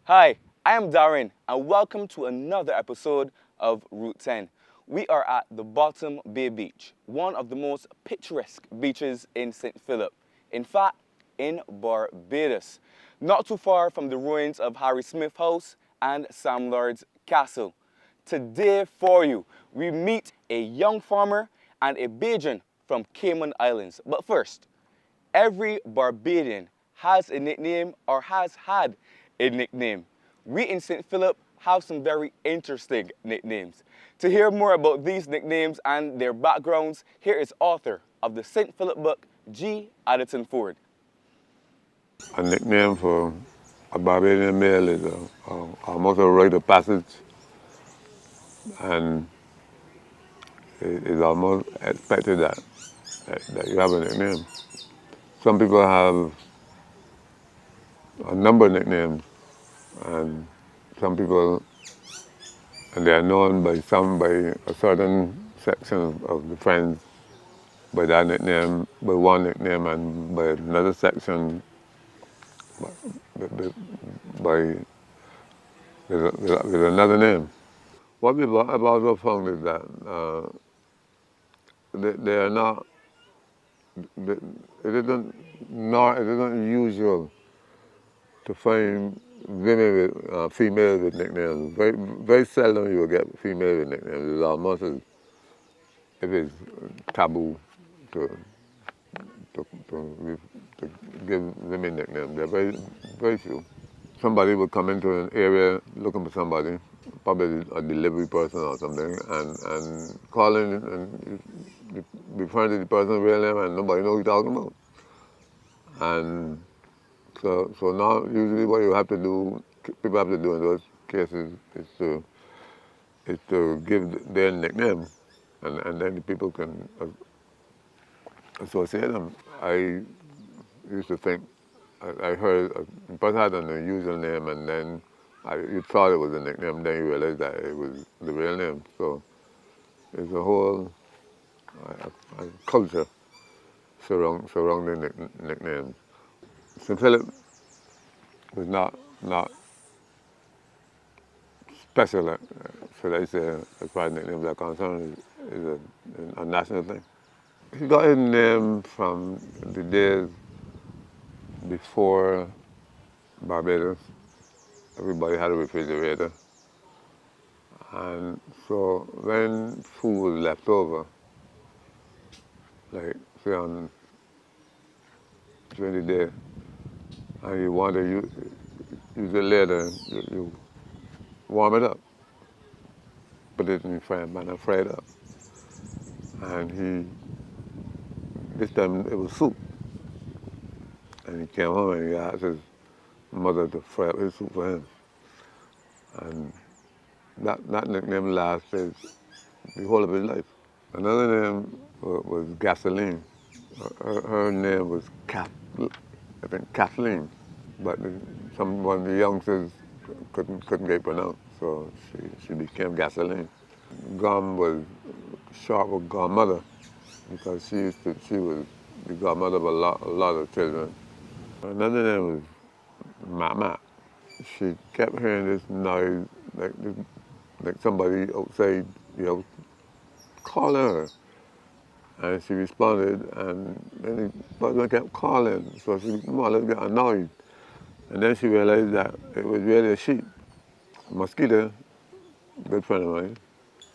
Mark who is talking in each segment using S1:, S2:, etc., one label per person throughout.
S1: Hi, I am Darren, and welcome to another episode of Route 10. We are at the Bottom Bay Beach, one of the most picturesque beaches in St. Philip. In fact, in Barbados, not too far from the ruins of Harry Smith House and Sam Lord's Castle. Today for you, we meet a young farmer and a Bajan from Cayman Islands. But first, every Barbadian has a nickname or has had a nickname. We in St. Philip have some very interesting nicknames. To hear more about these nicknames and their backgrounds, here is author of the St. Philip book, G. Addinton Forde.
S2: A nickname for a Barbadian male is almost a rite of passage, and it is almost expected that you have a nickname. Some people have a number of nicknames, and some people, and they are known by a certain section of the friends by that nickname, by one nickname, and by another section by with another name. What we've also found is that they are not. It isn't usual to find women with females with nicknames. Very seldom you will get females with nicknames. It's almost as if it's taboo to give women nicknames. They're very few. Somebody would come into an area looking for somebody, probably a delivery person or something, and call in and you refer to the person's real name and nobody knows who you're talking about. And so now usually what people have to do in those cases is to give their nickname, and then the people can associate them. I used to think, I heard a person had an unusual name, and then you thought it was a nickname, then you realized that it was the real name. So it's a whole a culture surrounding nicknames. St. Philip was not special, should I say, as far as nicknames are concerned. Is a national thing. He got his name from the days before Barbados. Everybody had a refrigerator. And so when food was left over, like say on during the day, and you want to use it later, you warm it up, put it in the frying pan and fry it up. And this time it was soup. And he came home and he asked his mother to fry up his soup for him. And that nickname lasted the whole of his life. Another name was Gasoline. Her name was Kathleen, but one of the youngsters couldn't get pronounced, so she became Gasoline. Gum was short for godmother, because she was the godmother of a lot of children. Another name was Mama. She kept hearing this noise, like somebody outside, calling her. And she responded, and then the person kept calling, so she more or less got annoyed. And then she realized that it was really a sheep, a mosquito, a good friend of mine.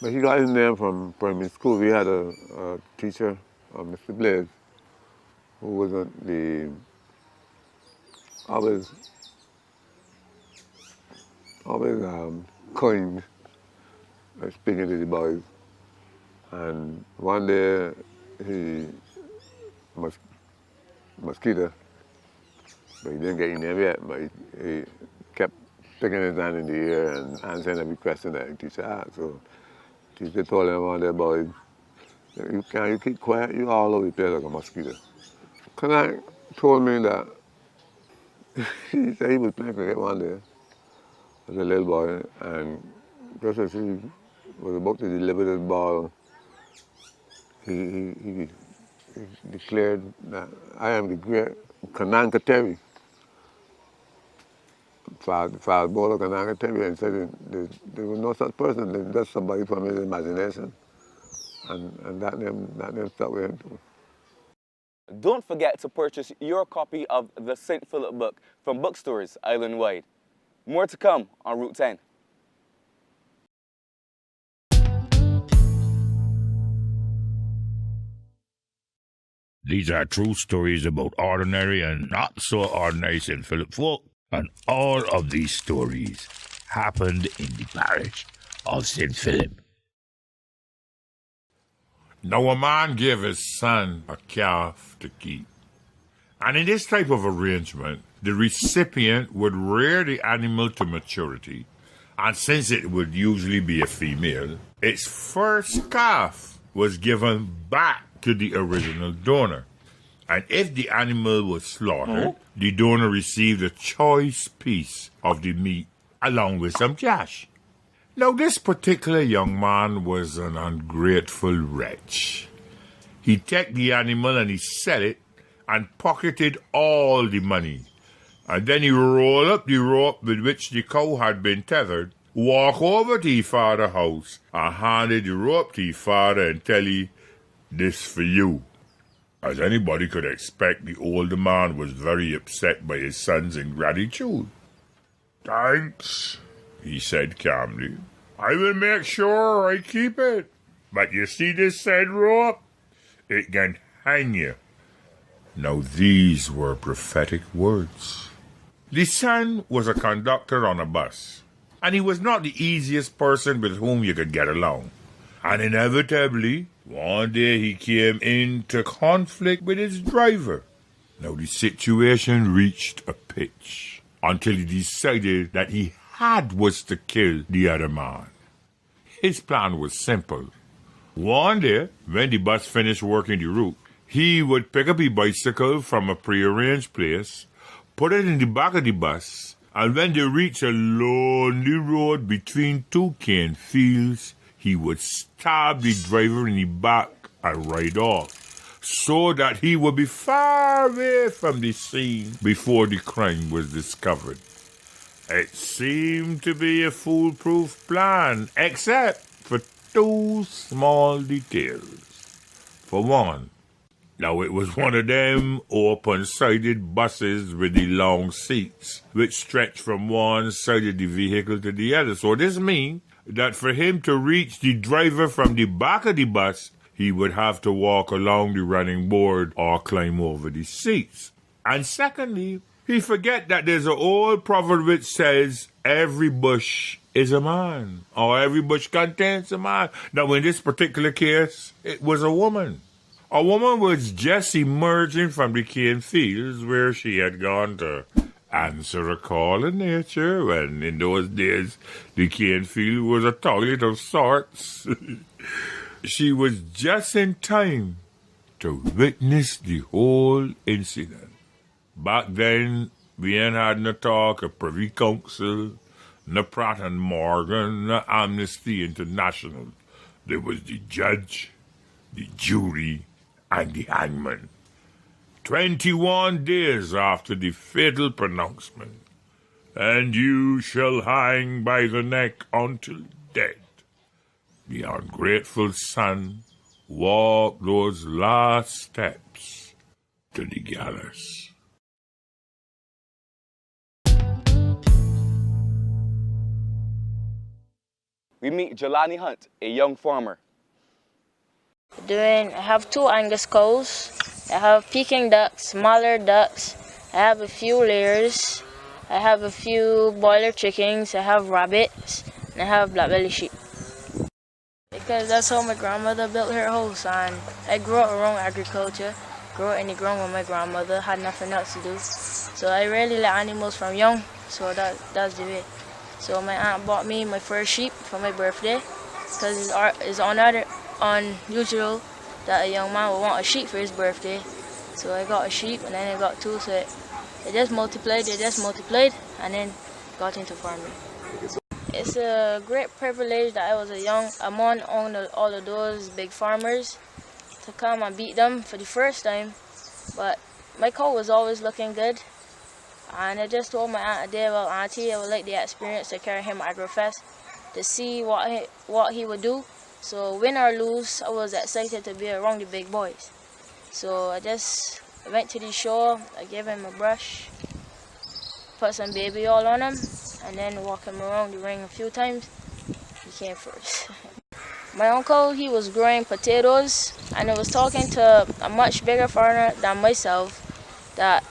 S2: But he got his name from primary school. We had a teacher, Mr. Blaze, who wasn't always kind, speaking to the boys. And one day, mosquito, but he didn't get his name yet, but he kept sticking his hand in the air and answering every question that the teacher asked. So teacher told him one day, boys, you keep quiet, you all over the place like a mosquito. Kanak told me that he said he was playing cricket one day as a little boy, and just as he was about to deliver this ball, he declared that I am the great Kanan Kateri. Father Bullock and I can tell you and said there was no such person. There's just somebody from his imagination. And that name stuck with him too.
S1: Don't forget to purchase your copy of the St. Philip book from bookstores island-wide. More to come on Route 10.
S3: These are true stories about ordinary and not so ordinary St. Philip folk, and all of these stories happened in the parish of St. Philip.
S4: Now a man gave his son a calf to keep. And in this type of arrangement, the recipient would rear the animal to maturity, and since it would usually be a female, its first calf was given back to the original donor. And if the animal was slaughtered, the donor received a choice piece of the meat along with some cash. Now, this particular young man was an ungrateful wretch. He took the animal and he sold it and pocketed all the money. And then he rolled up the rope with which the cow had been tethered, walk over to his father's house and handed the rope to his father and tell him, "This for you." As anybody could expect, the older man was very upset by his son's ingratitude. "Thanks," he said calmly. "I will make sure I keep it. But you see this said rope? It can hang you." Now these were prophetic words. The son was a conductor on a bus, and he was not the easiest person with whom you could get along. And inevitably, one day he came into conflict with his driver. Now the situation reached a pitch until he decided that he was to kill the other man. His plan was simple. One day, when the bus finished working the route, he would pick up a bicycle from a prearranged place, put it in the back of the bus, and when they reached a lonely road between two cane fields, he would stab the driver in the back and ride off, so that he would be far away from the scene before the crime was discovered. It seemed to be a foolproof plan, except for two small details. For one, now it was one of them open-sided buses with the long seats, which stretched from one side of the vehicle to the other. So this means that for him to reach the driver from the back of the bus, he would have to walk along the running board or climb over the seats. And secondly, he forget that there's an old proverb which says, every bush is a man, or every bush contains a man. Now, in this particular case, it was a woman. A woman was just emerging from the cane fields where she had gone to answer a call in nature, and in those days, the cane field was a toilet of sorts. She was just in time to witness the whole incident. Back then, we ain't had no talk of Privy Council, no Pratt and Morgan, no Amnesty International. There was the judge, the jury, and the hangman. 21 days after the fatal pronouncement, "And you shall hang by the neck until dead," the ungrateful son walked those last steps to the gallows.
S1: We meet Jalani Hunte, a young farmer.
S5: I have 2 Angus cows. I have Peking ducks, smaller ducks. I have a few layers. I have a few boiler chickens. I have rabbits, and I have black belly sheep. Because that's how my grandmother built her house, and I grew up around agriculture. Grew up in the ground with my grandmother, had nothing else to do. So I really like animals from young, so that's the way. So my aunt bought me my first sheep for my birthday, because it's unusual that a young man would want a sheep for his birthday. So I got a sheep, and then I got 2, so it just multiplied, and then got into farming. It's a great privilege that I was among all of those big farmers to come and beat them for the first time. But my cow was always looking good, And I just told my aunt today, well, auntie, I would like the experience to carry him AgriFest to see what he would do. So win or lose, I was excited to be around the big boys. So I just went to the show, I gave him a brush, put some baby oil on him, and then walk him around the ring a few times. He came first. My uncle, he was growing potatoes, and I was talking to a much bigger farmer than myself that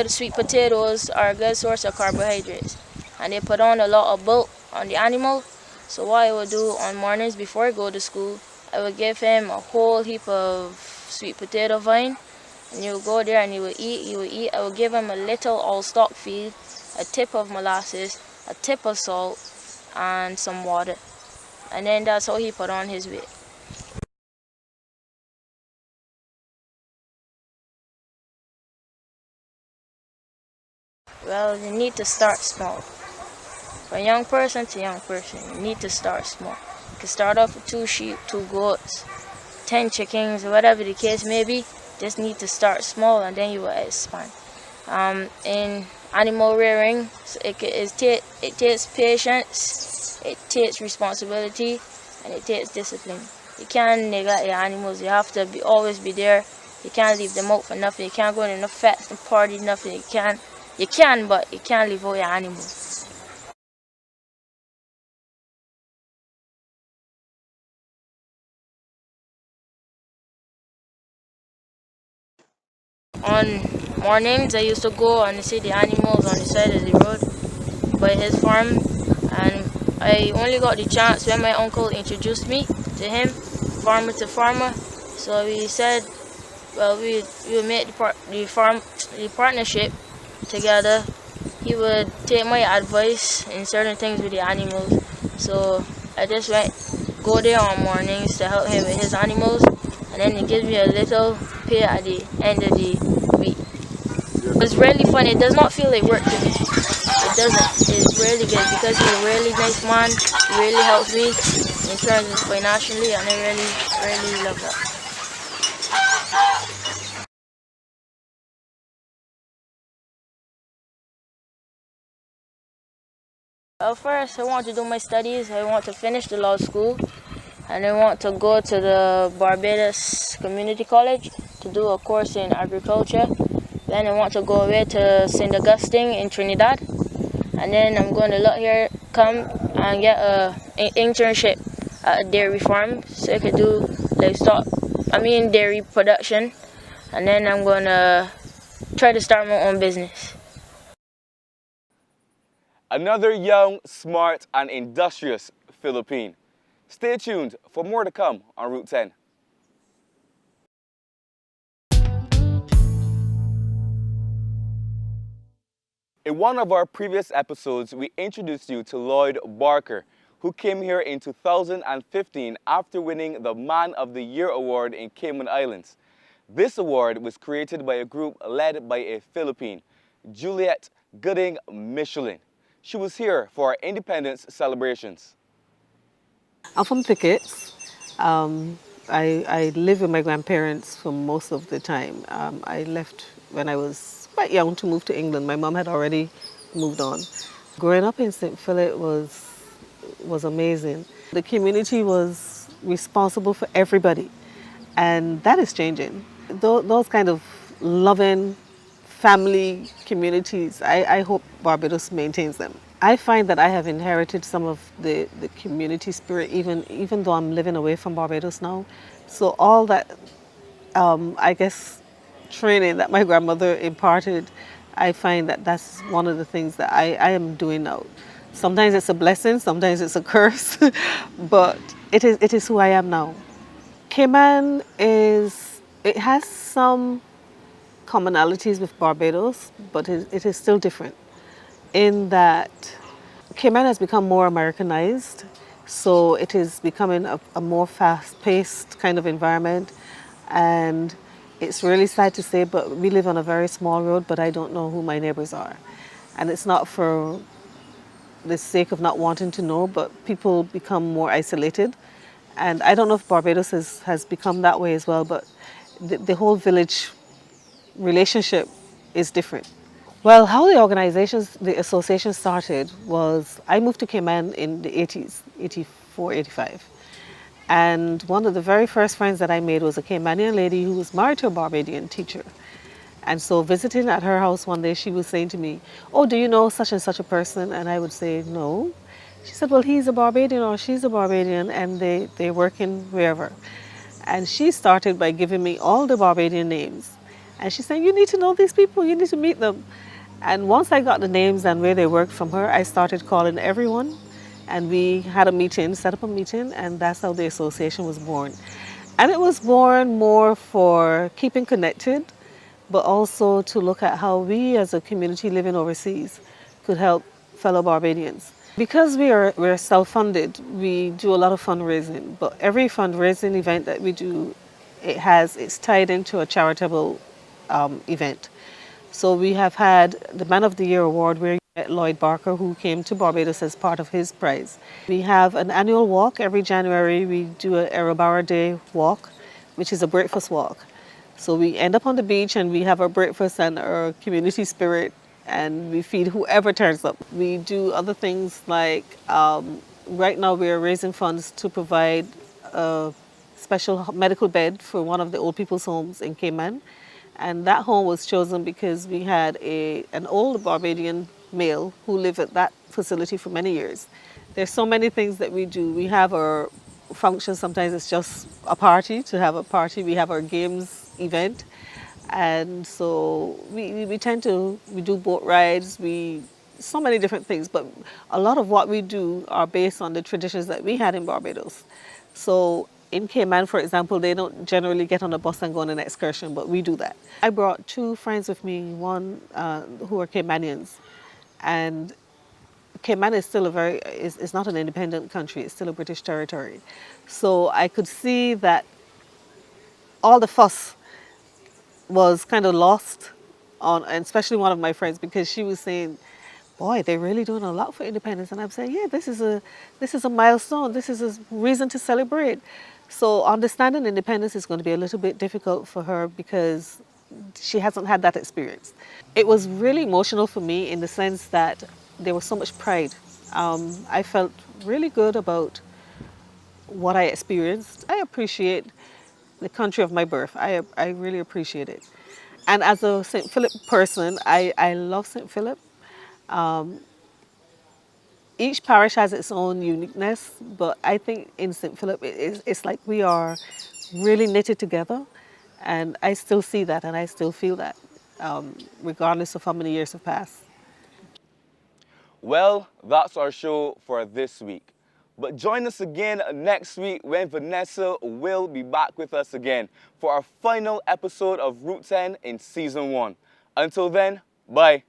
S5: sweet potatoes are a good source of carbohydrates, and they put on a lot of bulk on the animal. So what I would do on mornings before I go to school, I would give him a whole heap of sweet potato vine, and he would go there and he would eat. I would give him a little all-stock feed, a tip of molasses, a tip of salt, and some water. And then that's how he put on his weight. Well, you need to start small. From young person to young person, you need to start small. You can start off with 2 sheep, 2 goats, 10 chickens, or whatever the case may be. Just need to start small and then you will expand. In animal rearing, it takes patience, it takes responsibility, and it takes discipline. You can't neglect your animals. You have to always be there. You can't leave them out for nothing. You can't go to no fest and party, nothing. You can, but you can't leave out your animals. On mornings, I used to go and see the animals on the side of the road by his farm, and I only got the chance when my uncle introduced me to him, farmer to farmer. So we said, well, we will make the partnership together. He would take my advice in certain things with the animals. So I just go there on mornings to help him with his animals, and then he gives me a little pay at the end of the week. It's really fun. It does not feel like work to me. It doesn't. It's really good because he's a really nice man. He really helps me in terms of financially, and I really love that. Well, first I want to do my studies. I want to finish the law school, and I want to go to the Barbados Community College to do a course in agriculture. Then I want to go away to St. Augustine in Trinidad, and then I'm going to come and get an internship at a dairy farm so I could do dairy production, and then I'm going to try to start my own business.
S1: Another young, smart, and industrious Philippine. Stay tuned for more to come on Route 10. In one of our previous episodes, we introduced you to Lloyd Barker, who came here in 2015 after winning the Man of the Year award in Cayman Islands. This award was created by a group led by a Philippine, Juliette Gooding-Michelin. She was here for our independence celebrations.
S6: I'm from Pickets. I live with my grandparents for most of the time. I left when I was quite young to move to England. My mom had already moved on. Growing up in St. Philip was amazing. The community was responsible for everybody, and that is changing. Those kind of loving family communities, I hope Barbados maintains them. I find that I have inherited some of the community spirit, even though I'm living away from Barbados now. So all that, I guess, training that my grandmother imparted, I find that that's one of the things that I am doing now. Sometimes it's a blessing, sometimes it's a curse, but it is who I am now. Cayman has some commonalities with Barbados, but it is still different in that Cayman has become more Americanized, so it is becoming a more fast-paced kind of environment, and it's really sad to say, but we live on a very small road, but I don't know who my neighbors are. And it's not for the sake of not wanting to know, but people become more isolated. And I don't know if Barbados has become that way as well, but the whole village relationship is different. Well, how the association started was I moved to Cayman in the 80s, 84, 85. And one of the very first friends that I made was a Caymanian lady who was married to a Barbadian teacher. And so visiting at her house one day, she was saying to me, "Oh, do you know such and such a person?" And I would say, "No." She said, "Well, he's a Barbadian or she's a Barbadian and they work in wherever." And she started by giving me all the Barbadian names. And she said, "You need to know these people, you need to meet them." And once I got the names and where they worked from her, I started calling everyone. And we had a meeting, set up a meeting, and that's how the association was born. And it was born more for keeping connected, but also to look at how we as a community living overseas could help fellow Barbadians. Because we're self-funded, we do a lot of fundraising, but every fundraising event that we do, it's tied into a charitable event. So we have had the Man of the Year award where Lloyd Barker, who came to Barbados as part of his prize. We have an annual walk. Every January we do a Erebara Day walk, which is a breakfast walk. So we end up on the beach and we have our breakfast and our community spirit and we feed whoever turns up. We do other things like right now we are raising funds to provide a special medical bed for one of the old people's homes in Cayman. And that home was chosen because we had an old Barbadian male who lived at that facility for many years. There's so many things that we do. We have our functions, sometimes it's just a party, to have a party. We have our games event. And so we do boat rides, so many different things, but a lot of what we do are based on the traditions that we had in Barbados. So in Cayman, for example, they don't generally get on a bus and go on an excursion, but we do that. I brought two friends with me, one who are Caymanians, and Cayman is still it's not an independent country, it's still a British territory. So I could see that all the fuss was kind of lost on, and especially one of my friends, because she was saying, "Boy, they're really doing a lot for independence." And I'm saying, "Yeah, this is a milestone. This is a reason to celebrate." So understanding independence is going to be a little bit difficult for her because she hasn't had that experience. It was really emotional for me in the sense that there was so much pride. I felt really good about what I experienced. I appreciate the country of my birth. I really appreciate it. And as a St. Philip person, I love St. Philip. Each parish has its own uniqueness, but I think in St. Philip, it's like we are really knitted together. And I still see that and I still feel that, regardless of how many years have passed.
S1: Well, that's our show for this week. But join us again next week when Vanessa will be back with us again for our final episode of Route 10 in Season 1. Until then, bye.